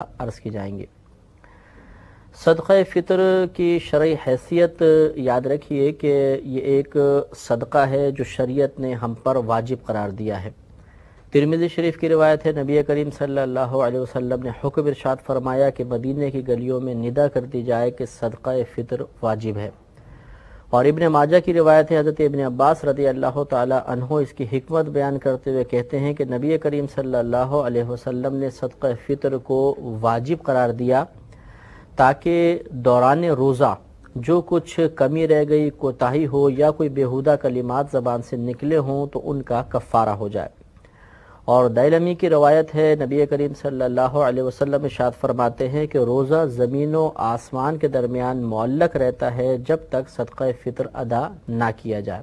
عرض کی جائیں گی۔ صدقہ فطر کی شرعی حیثیت یاد رکھیے کہ یہ ایک صدقہ ہے جو شریعت نے ہم پر واجب قرار دیا ہے۔ ترمذی شریف کی روایت ہے، نبی کریم صلی اللہ علیہ وسلم نے حکم ارشاد فرمایا کہ مدینے کی گلیوں میں ندا کر دی جائے کہ صدقہ فطر واجب ہے۔ اور ابن ماجہ کی روایت ہے، حضرت ابن عباس رضی اللہ تعالی عنہ اس کی حکمت بیان کرتے ہوئے کہتے ہیں کہ نبی کریم صلی اللہ علیہ وسلم نے صدقہ فطر کو واجب قرار دیا تاکہ دوران روزہ جو کچھ کمی رہ گئی، کوتاہی ہو یا کوئی بیہودہ کلمات زبان سے نکلے ہوں تو ان کا کفارہ ہو جائے۔ اور دائلمی کی روایت ہے، نبی کریم صلی اللہ علیہ وسلم ارشاد فرماتے ہیں کہ روزہ زمین و آسمان کے درمیان معلق رہتا ہے جب تک صدقہ فطر ادا نہ کیا جائے۔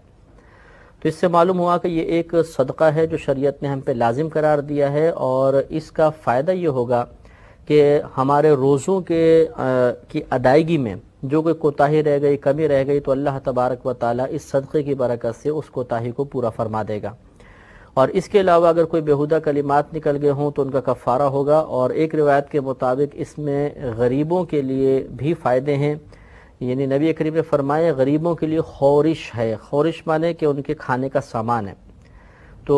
تو اس سے معلوم ہوا کہ یہ ایک صدقہ ہے جو شریعت نے ہم پہ لازم قرار دیا ہے، اور اس کا فائدہ یہ ہوگا کہ ہمارے روزوں کی ادائیگی میں جو کوئی کوتاہی رہ گئی، کمی رہ گئی، تو اللہ تبارک و تعالیٰ اس صدقے کی برکت سے اس کوتاہی کو پورا فرما دے گا۔ اور اس کے علاوہ اگر کوئی بیہودہ کلمات نکل گئے ہوں تو ان کا کفارہ ہوگا۔ اور ایک روایت کے مطابق اس میں غریبوں کے لیے بھی فائدے ہیں، یعنی نبی کریم نے فرمایا غریبوں کے لیے خورش ہے۔ خورش مانے کہ ان کے کھانے کا سامان ہے۔ تو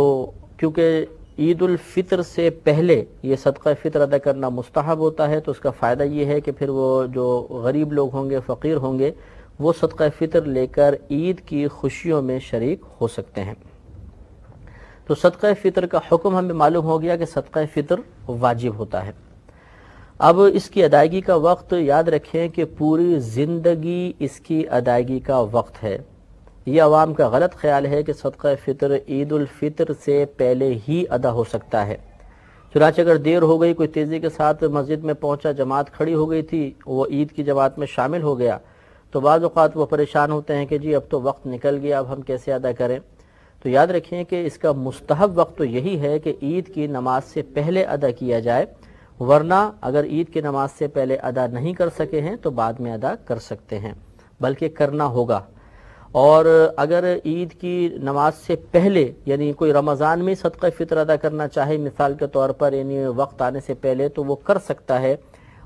کیونکہ عید الفطر سے پہلے یہ صدقہ فطر ادا کرنا مستحب ہوتا ہے، تو اس کا فائدہ یہ ہے کہ پھر وہ جو غریب لوگ ہوں گے، فقیر ہوں گے، وہ صدقہ فطر لے کر عید کی خوشیوں میں شریک ہو سکتے ہیں۔ تو صدقہ فطر کا حکم ہمیں معلوم ہو گیا کہ صدقہ فطر واجب ہوتا ہے۔ اب اس کی ادائیگی کا وقت یاد رکھیں کہ پوری زندگی اس کی ادائیگی کا وقت ہے۔ یہ عوام کا غلط خیال ہے کہ صدقہ فطر عید الفطر سے پہلے ہی ادا ہو سکتا ہے۔ چنانچہ اگر دیر ہو گئی، کوئی تیزی کے ساتھ مسجد میں پہنچا، جماعت کھڑی ہو گئی تھی، وہ عید کی جماعت میں شامل ہو گیا، تو بعض اوقات وہ پریشان ہوتے ہیں کہ جی اب تو وقت نکل گیا، اب ہم کیسے ادا کریں؟ تو یاد رکھیں کہ اس کا مستحب وقت تو یہی ہے کہ عید کی نماز سے پہلے ادا کیا جائے، ورنہ اگر عید کی نماز سے پہلے ادا نہیں کر سکے ہیں تو بعد میں ادا کر سکتے ہیں، بلکہ کرنا ہوگا۔ اور اگر عید کی نماز سے پہلے یعنی کوئی رمضان میں صدقہ فطر ادا کرنا چاہے مثال کے طور پر، یعنی وقت آنے سے پہلے، تو وہ کر سکتا ہے،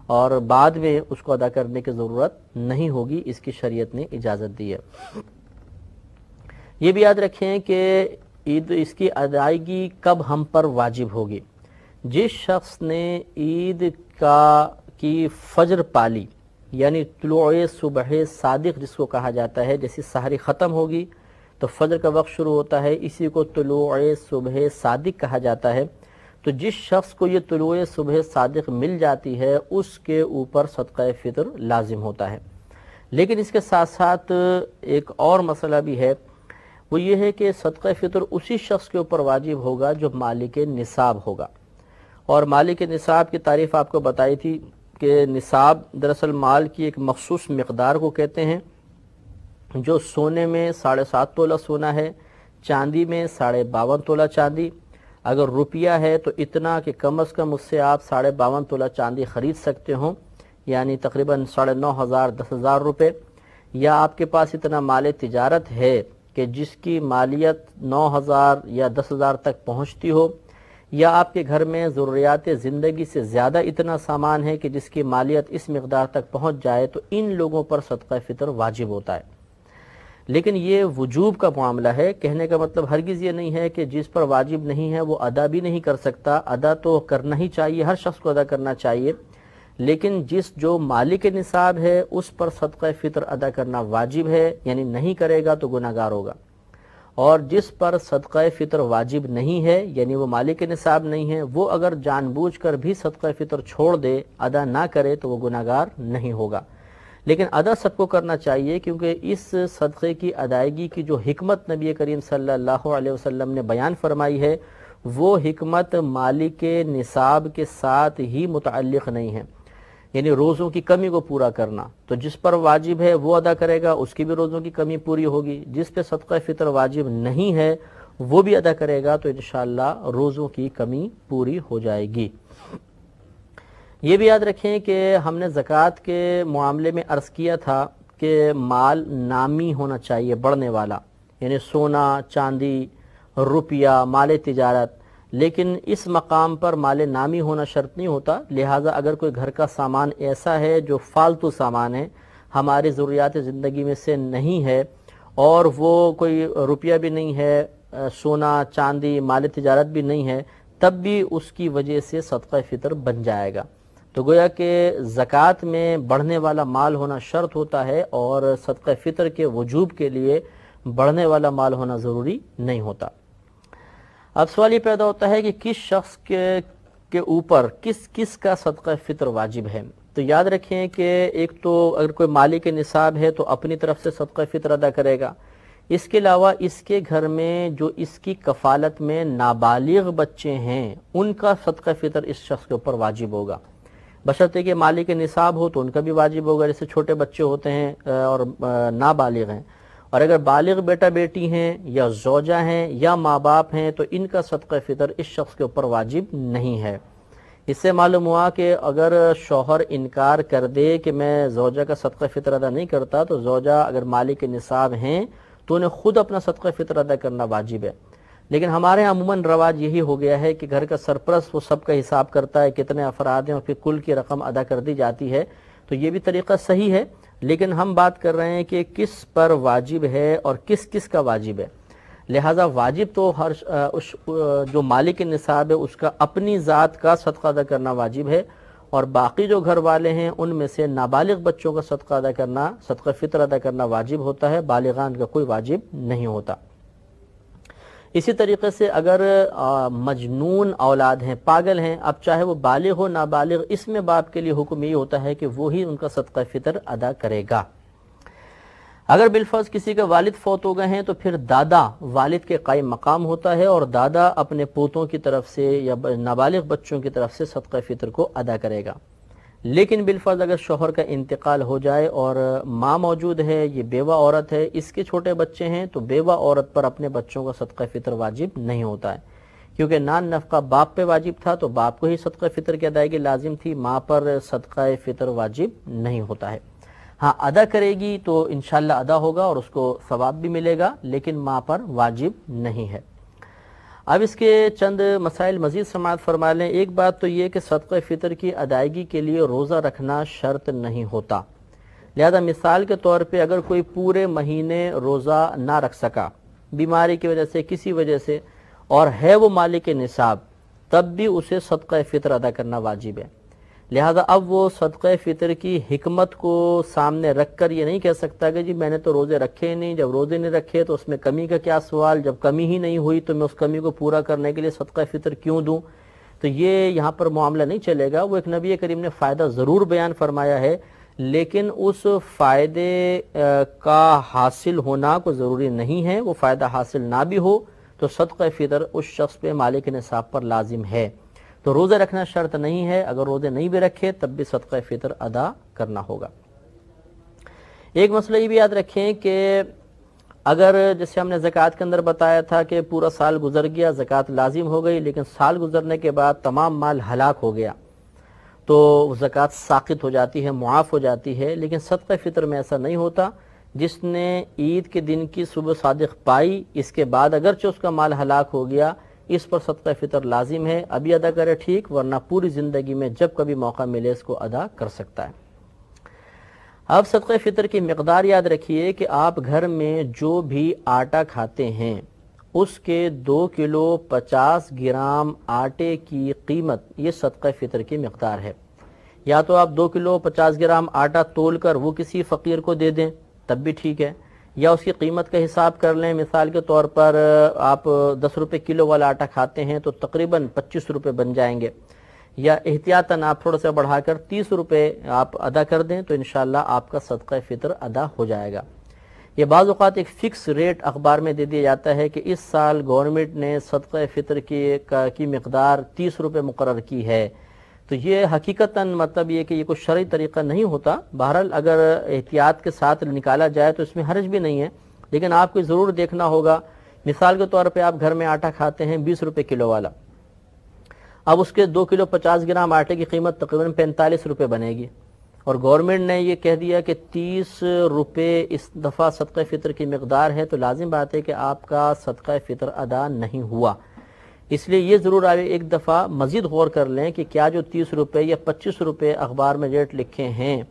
اور بعد میں اس کو ادا کرنے کی ضرورت نہیں ہوگی، اس کی شریعت نے اجازت دی ہے۔ یہ بھی یاد رکھیں کہ عید اس کی ادائیگی کب ہم پر واجب ہوگی۔ جس شخص نے عید کی فجر پالی، یعنی طلوع صبح صادق جس کو کہا جاتا ہے، جیسی سحری ختم ہوگی تو فجر کا وقت شروع ہوتا ہے، اسی کو طلوع صبح صادق کہا جاتا ہے۔ تو جس شخص کو یہ طلوع صبح صادق مل جاتی ہے اس کے اوپر صدقہ فطر لازم ہوتا ہے۔ لیکن اس کے ساتھ ساتھ ایک اور مسئلہ بھی ہے، وہ یہ ہے کہ صدقہ فطر اسی شخص کے اوپر واجب ہوگا جو مالک نصاب ہوگا۔ اور مالک نصاب کی تعریف آپ کو بتائی تھی کہ نصاب دراصل مال کی ایک مخصوص مقدار کو کہتے ہیں، جو سونے میں 7.5 تولہ سونا ہے، چاندی میں 52.5 تولہ چاندی، اگر روپیہ ہے تو اتنا کہ کم از کم اس سے آپ 52.5 تولہ چاندی خرید سکتے ہوں، یعنی تقریباً 9,500 10,000 روپے، یا آپ کے پاس اتنا مال تجارت ہے کہ جس کی مالیت 9,000 یا 10,000 تک پہنچتی ہو، یا آپ کے گھر میں ضروریات زندگی سے زیادہ اتنا سامان ہے کہ جس کی مالیت اس مقدار تک پہنچ جائے، تو ان لوگوں پر صدقہ فطر واجب ہوتا ہے۔ لیکن یہ وجوب کا معاملہ ہے، کہنے کا مطلب ہرگز یہ نہیں ہے کہ جس پر واجب نہیں ہے وہ ادا بھی نہیں کر سکتا۔ ادا تو کرنا ہی چاہیے، ہر شخص کو ادا کرنا چاہیے، لیکن جو مالک نصاب ہے اس پر صدقہ فطر ادا کرنا واجب ہے، یعنی نہیں کرے گا تو گناہ گار ہوگا۔ اور جس پر صدقہ فطر واجب نہیں ہے، یعنی وہ مالک نصاب نہیں ہے، وہ اگر جان بوجھ کر بھی صدقہ فطر چھوڑ دے، ادا نہ کرے، تو وہ گناہ گار نہیں ہوگا۔ لیکن ادا سب کو کرنا چاہیے، کیونکہ اس صدقے کی ادائیگی کی جو حکمت نبی کریم صلی اللہ علیہ وسلم نے بیان فرمائی ہے، وہ حکمت مالک نصاب کے ساتھ ہی متعلق نہیں ہے، یعنی روزوں کی کمی کو پورا کرنا۔ تو جس پر واجب ہے وہ ادا کرے گا، اس کی بھی روزوں کی کمی پوری ہوگی۔ جس پہ صدقہ فطر واجب نہیں ہے وہ بھی ادا کرے گا، تو انشاءاللہ روزوں کی کمی پوری ہو جائے گی۔ یہ بھی یاد رکھیں کہ ہم نے زکوٰۃ کے معاملے میں عرض کیا تھا کہ مال نامی ہونا چاہیے، بڑھنے والا، یعنی سونا، چاندی، روپیہ، مال تجارت، لیکن اس مقام پر مال نامی ہونا شرط نہیں ہوتا. لہٰذا اگر کوئی گھر کا سامان ایسا ہے جو فالتو سامان ہے، ہماری ضروریات زندگی میں سے نہیں ہے، اور وہ کوئی روپیہ بھی نہیں ہے، سونا چاندی مال تجارت بھی نہیں ہے، تب بھی اس کی وجہ سے صدقہ فطر بن جائے گا. تو گویا کہ زکوٰۃ میں بڑھنے والا مال ہونا شرط ہوتا ہے، اور صدقہ فطر کے وجوب کے لیے بڑھنے والا مال ہونا ضروری نہیں ہوتا. اب سوال یہ پیدا ہوتا ہے کہ کس شخص کے اوپر کس کا صدقہ فطر واجب ہے. تو یاد رکھیں کہ ایک تو اگر کوئی مالک نصاب ہے تو اپنی طرف سے صدقہ فطر ادا کرے گا. اس کے علاوہ اس کے گھر میں جو اس کی کفالت میں نابالغ بچے ہیں ان کا صدقہ فطر اس شخص کے اوپر واجب ہوگا، بشرطے کہ مالک نصاب ہو تو ان کا بھی واجب ہوگا، جیسے چھوٹے بچے ہوتے ہیں اور نابالغ ہیں. اور اگر بالغ بیٹا بیٹی ہیں یا زوجہ ہیں یا ماں باپ ہیں تو ان کا صدقہ فطر اس شخص کے اوپر واجب نہیں ہے. اس سے معلوم ہوا کہ اگر شوہر انکار کر دے کہ میں زوجہ کا صدقہ فطر ادا نہیں کرتا، تو زوجہ اگر مالک نصاب ہیں تو انہیں خود اپنا صدقہ فطر ادا کرنا واجب ہے. لیکن ہمارے یہاں عموماً رواج یہی ہو گیا ہے کہ گھر کا سرپرست وہ سب کا حساب کرتا ہے، کتنے افراد ہیں اور پھر کل کی رقم ادا کر دی جاتی ہے. تو یہ بھی طریقہ صحیح ہے، لیکن ہم بات کر رہے ہیں کہ کس پر واجب ہے اور کس کا واجب ہے. لہٰذا واجب تو جو مالک نصاب ہے اس کا اپنی ذات کا صدقہ ادا کرنا واجب ہے، اور باقی جو گھر والے ہیں ان میں سے نابالغ بچوں کا صدقہ ادا کرنا، صدقہ فطر ادا کرنا واجب ہوتا ہے، بالغان کا کوئی واجب نہیں ہوتا. اسی طریقے سے اگر مجنون اولاد ہیں، پاگل ہیں، اب چاہے وہ بالغ ہو نابالغ، اس میں باپ کے لیے حکم یہ ہوتا ہے کہ وہی ان کا صدقہ فطر ادا کرے گا. اگر بالفرض کسی کا والد فوت ہو گئے ہیں تو پھر دادا والد کے قائم مقام ہوتا ہے، اور دادا اپنے پوتوں کی طرف سے یا نابالغ بچوں کی طرف سے صدقہ فطر کو ادا کرے گا. لیکن بالفرض اگر شوہر کا انتقال ہو جائے اور ماں موجود ہے، یہ بیوہ عورت ہے، اس کے چھوٹے بچے ہیں، تو بیوہ عورت پر اپنے بچوں کا صدقہ فطر واجب نہیں ہوتا ہے، کیونکہ نان نفقہ باپ پہ واجب تھا تو باپ کو ہی صدقہ فطر کی ادائیگی لازم تھی، ماں پر صدقہ فطر واجب نہیں ہوتا ہے. ہاں ادا کرے گی تو انشاءاللہ ادا ہوگا اور اس کو ثواب بھی ملے گا، لیکن ماں پر واجب نہیں ہے. اب اس کے چند مسائل مزید سماعت فرما لیں. ایک بات تو یہ کہ صدقہ فطر کی ادائیگی کے لیے روزہ رکھنا شرط نہیں ہوتا. لہذا مثال کے طور پہ اگر کوئی پورے مہینے روزہ نہ رکھ سکا بیماری کی وجہ سے، کسی وجہ سے، اور ہے وہ مالک نصاب، تب بھی اسے صدقہ فطر ادا کرنا واجب ہے. لہذا اب وہ صدقہ فطر کی حکمت کو سامنے رکھ کر یہ نہیں کہہ سکتا کہ جی میں نے تو روزے رکھے نہیں، جب روزے نہیں رکھے تو اس میں کمی کا کیا سوال، جب کمی ہی نہیں ہوئی تو میں اس کمی کو پورا کرنے کے لیے صدقہ فطر کیوں دوں. تو یہ یہاں پر معاملہ نہیں چلے گا. وہ ایک نبی کریم نے فائدہ ضرور بیان فرمایا ہے، لیکن اس فائدے کا حاصل ہونا کو ضروری نہیں ہے. وہ فائدہ حاصل نہ بھی ہو تو صدقہ فطر اس شخص پہ مالک نصاب پر لازم ہے. تو روزہ رکھنا شرط نہیں ہے، اگر روزے نہیں بھی رکھے تب بھی صدقہ فطر ادا کرنا ہوگا. ایک مسئلہ یہ بھی یاد رکھیں کہ اگر جیسے ہم نے زکوٰۃ کے اندر بتایا تھا کہ پورا سال گزر گیا، زکوٰۃ لازم ہو گئی، لیکن سال گزرنے کے بعد تمام مال ہلاک ہو گیا تو زکوٰۃ ساقط ہو جاتی ہے، معاف ہو جاتی ہے. لیکن صدقہ فطر میں ایسا نہیں ہوتا. جس نے عید کے دن کی صبح صادق پائی، اس کے بعد اگرچہ اس کا مال ہلاک ہو گیا، اس پر صدقہ فطر لازم ہے. ابھی ادا کرے ٹھیک، ورنہ پوری زندگی میں جب کبھی موقع ملے اس کو ادا کر سکتا ہے. اب صدقہ فطر کی مقدار یاد رکھیے کہ آپ گھر میں جو بھی آٹا کھاتے ہیں اس کے 2 کلو 50 گرام آٹے کی قیمت یہ صدقہ فطر کی مقدار ہے. یا تو آپ 2 کلو 50 گرام آٹا تول کر وہ کسی فقیر کو دے دیں تب بھی ٹھیک ہے، یا اس کی قیمت کا حساب کر لیں. مثال کے طور پر آپ 10 روپے کلو والا آٹا کھاتے ہیں تو تقریباً 25 روپے بن جائیں گے، یا احتیاطاً آپ تھوڑا سا بڑھا کر 30 روپے آپ ادا کر دیں تو انشاءاللہ آپ کا صدقہ فطر ادا ہو جائے گا. یہ بعض اوقات ایک فکس ریٹ اخبار میں دے دیا جاتا ہے کہ اس سال گورنمنٹ نے صدقہ فطر کی مقدار 30 روپے مقرر کی ہے. تو یہ حقیقتاً مطلب یہ کہ یہ کوئی شرعی طریقہ نہیں ہوتا. بہرحال اگر احتیاط کے ساتھ نکالا جائے تو اس میں حرج بھی نہیں ہے، لیکن آپ کو ضرور دیکھنا ہوگا. مثال کے طور پہ آپ گھر میں آٹا کھاتے ہیں 20 روپے کلو والا، اب اس کے 2 کلو 50 گرام آٹے کی قیمت تقریباً 45 روپے بنے گی، اور گورنمنٹ نے یہ کہہ دیا کہ 30 روپے اس دفعہ صدقہ فطر کی مقدار ہے، تو لازم بات ہے کہ آپ کا صدقہ فطر ادا نہیں ہوا. اس لیے یہ ضرور آپ ایک دفعہ مزید غور کر لیں کہ کیا جو 30 روپے یا 25 روپے اخبار میں ریٹ لکھے ہیں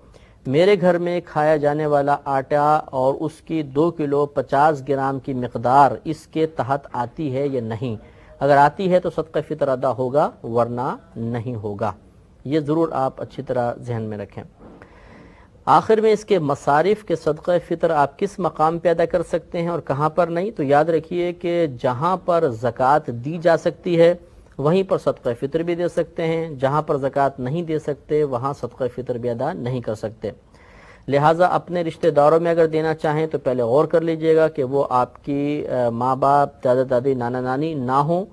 میرے گھر میں کھایا جانے والا آٹا اور اس کی 2 کلو 50 گرام کی مقدار اس کے تحت آتی ہے یا نہیں. اگر آتی ہے تو صدقہ فطر ادا ہوگا ورنہ نہیں ہوگا. یہ ضرور آپ اچھی طرح ذہن میں رکھیں. آخر میں اس کے مصارف کے صدقہ فطر آپ کس مقام پہ ادا کر سکتے ہیں اور کہاں پر نہیں، تو یاد رکھیے کہ جہاں پر زکوٰۃ دی جا سکتی ہے وہیں پر صدقہ فطر بھی دے سکتے ہیں، جہاں پر زکوٰۃ نہیں دے سکتے وہاں صدقہ فطر بھی ادا نہیں کر سکتے. لہٰذا اپنے رشتہ داروں میں اگر دینا چاہیں تو پہلے غور کر لیجئے گا کہ وہ آپ کی ماں باپ، دادا دادی، نانا نانی نہ ہوں،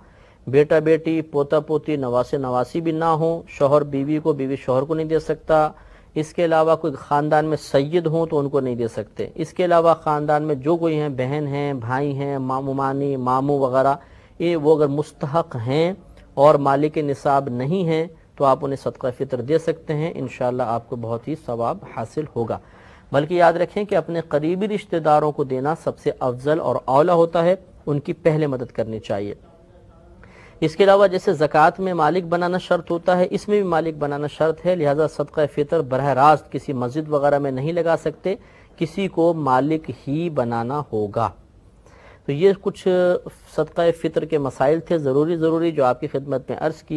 بیٹا بیٹی، پوتا پوتی، نواسے نواسی بھی نہ ہوں، شوہر بیوی کو، بیوی شوہر کو نہیں دے سکتا. اس کے علاوہ کوئی خاندان میں سید ہوں تو ان کو نہیں دے سکتے. اس کے علاوہ خاندان میں جو کوئی ہیں، بہن ہیں، بھائی ہیں، ماموں مانی، ماموں وغیرہ، وہ اگر مستحق ہیں اور مالک نصاب نہیں ہیں تو آپ انہیں صدقہ فطر دے سکتے ہیں. انشاءاللہ آپ کو بہت ہی ثواب حاصل ہوگا. بلکہ یاد رکھیں کہ اپنے قریبی رشتہ داروں کو دینا سب سے افضل اور اولیٰ ہوتا ہے، ان کی پہلے مدد کرنی چاہیے. اس کے علاوہ جیسے زکوٰۃ میں مالک بنانا شرط ہوتا ہے، اس میں بھی مالک بنانا شرط ہے. لہذا صدقہ فطر براہ راست کسی مسجد وغیرہ میں نہیں لگا سکتے، کسی کو مالک ہی بنانا ہوگا. تو یہ کچھ صدقہ فطر کے مسائل تھے ضروری جو آپ کی خدمت میں عرض کی.